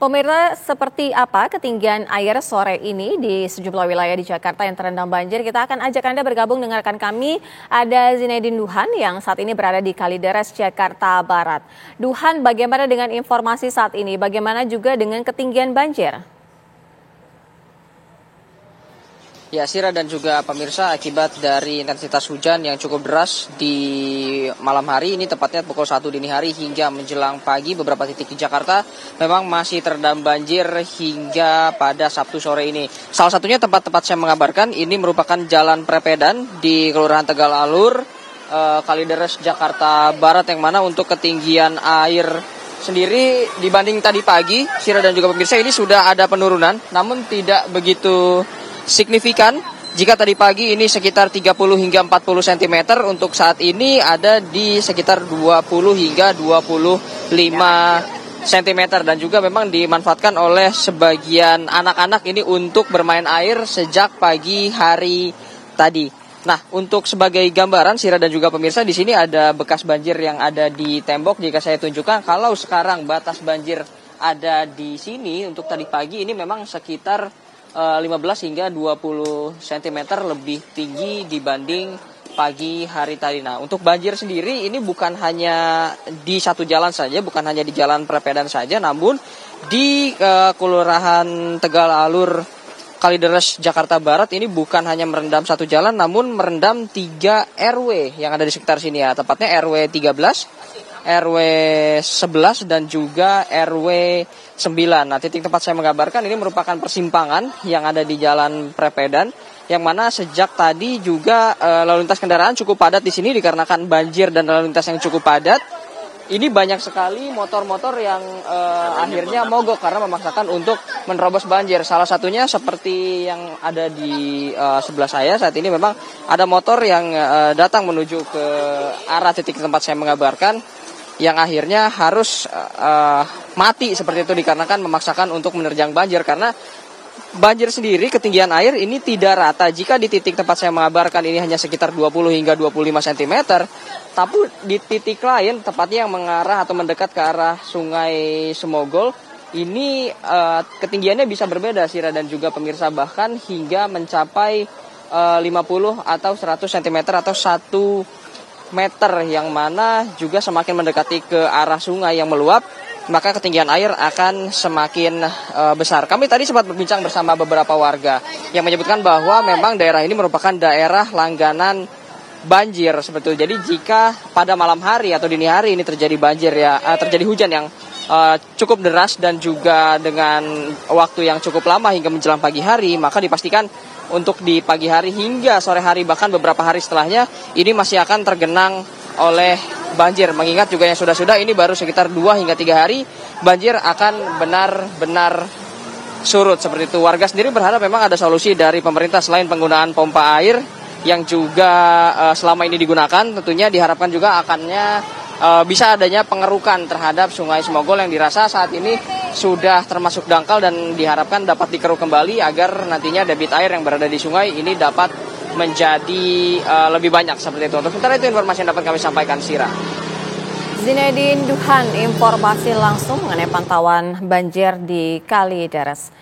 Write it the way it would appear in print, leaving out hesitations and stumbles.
Pemirsa, seperti apa ketinggian air sore ini di sejumlah wilayah di Jakarta yang terendam banjir? Kita akan ajak Anda bergabung dengan rekan kami. Ada Zinedine Duhan yang saat ini berada di Kalideres, Jakarta Barat. Duhan, bagaimana dengan informasi saat ini? Bagaimana juga dengan ketinggian banjir? Ya, Sira dan juga pemirsa, akibat dari intensitas hujan yang cukup deras di malam hari ini, tepatnya pukul 1 dini hari hingga menjelang pagi, beberapa titik di Jakarta memang masih terendam banjir hingga pada Sabtu sore ini. Salah satunya tempat-tempat saya mengabarkan ini merupakan Jalan Prepedan di Kelurahan Tegal Alur, Kalideres, Jakarta Barat, yang mana untuk ketinggian air sendiri dibanding tadi pagi, Sira dan juga pemirsa, ini sudah ada penurunan, namun tidak begitu signifikan. Jika tadi pagi ini sekitar 30 hingga 40 cm, untuk saat ini ada di sekitar 20 hingga 25 cm, dan juga memang dimanfaatkan oleh sebagian anak-anak ini untuk bermain air sejak pagi hari tadi. Nah, untuk sebagai gambaran Sira dan juga pemirsa, di sini ada bekas banjir yang ada di tembok. Jika saya tunjukkan, kalau sekarang batas banjir ada di sini untuk tadi pagi ini memang sekitar 15 hingga 20 cm lebih tinggi dibanding pagi hari tadi. Nah, untuk banjir sendiri ini bukan hanya di satu jalan saja, bukan hanya di Jalan Prepedan saja, namun di Kelurahan Tegal Alur, Kalideres, Jakarta Barat ini bukan hanya merendam satu jalan, namun merendam 3 RW yang ada di sekitar sini ya, tepatnya RW 13, RW 11 dan juga RW 9. Nah, titik tempat saya mengabarkan ini merupakan persimpangan yang ada di Jalan Prepedan, yang mana sejak tadi juga lalu lintas kendaraan cukup padat di sini dikarenakan banjir dan lalu lintas yang cukup padat. Ini banyak sekali motor-motor yang akhirnya mogok karena memaksakan untuk menerobos banjir. Salah satunya seperti yang ada di sebelah saya saat ini, memang ada motor yang datang menuju ke arah titik tempat saya mengabarkan, yang akhirnya harus mati seperti itu dikarenakan memaksakan untuk menerjang banjir. Karena banjir sendiri, ketinggian air ini tidak rata. Jika di titik tempat saya mengabarkan ini hanya sekitar 20 hingga 25 cm, tapi di titik lain, tepatnya yang mengarah atau mendekat ke arah Sungai Semogol, ini ketinggiannya bisa berbeda Sira dan juga pemirsa, bahkan hingga mencapai 50 atau 100 cm atau 1 meter, yang mana juga semakin mendekati ke arah sungai yang meluap, maka ketinggian air akan semakin besar. Kami tadi sempat berbincang bersama beberapa warga yang menyebutkan bahwa memang daerah ini merupakan daerah langganan banjir sebetulnya. Jadi jika pada malam hari atau dini hari ini terjadi banjir ya, terjadi hujan yang cukup deras dan juga dengan waktu yang cukup lama hingga menjelang pagi hari, maka dipastikan untuk di pagi hari hingga sore hari, bahkan beberapa hari setelahnya, ini masih akan tergenang oleh banjir. Mengingat juga yang sudah-sudah ini baru sekitar 2 hingga 3 hari banjir akan benar-benar surut seperti itu. Warga sendiri berharap memang ada solusi dari pemerintah selain penggunaan pompa air yang juga selama ini digunakan. Tentunya diharapkan juga akannya bisa adanya pengerukan terhadap Sungai Semogol yang dirasa saat ini sudah termasuk dangkal, dan diharapkan dapat dikeruk kembali agar nantinya debit air yang berada di sungai ini dapat menjadi lebih banyak seperti itu. Untuk sementara itu informasi yang dapat kami sampaikan, Sira. Zinedine Duhan, informasi langsung mengenai pantauan banjir di Kalideres.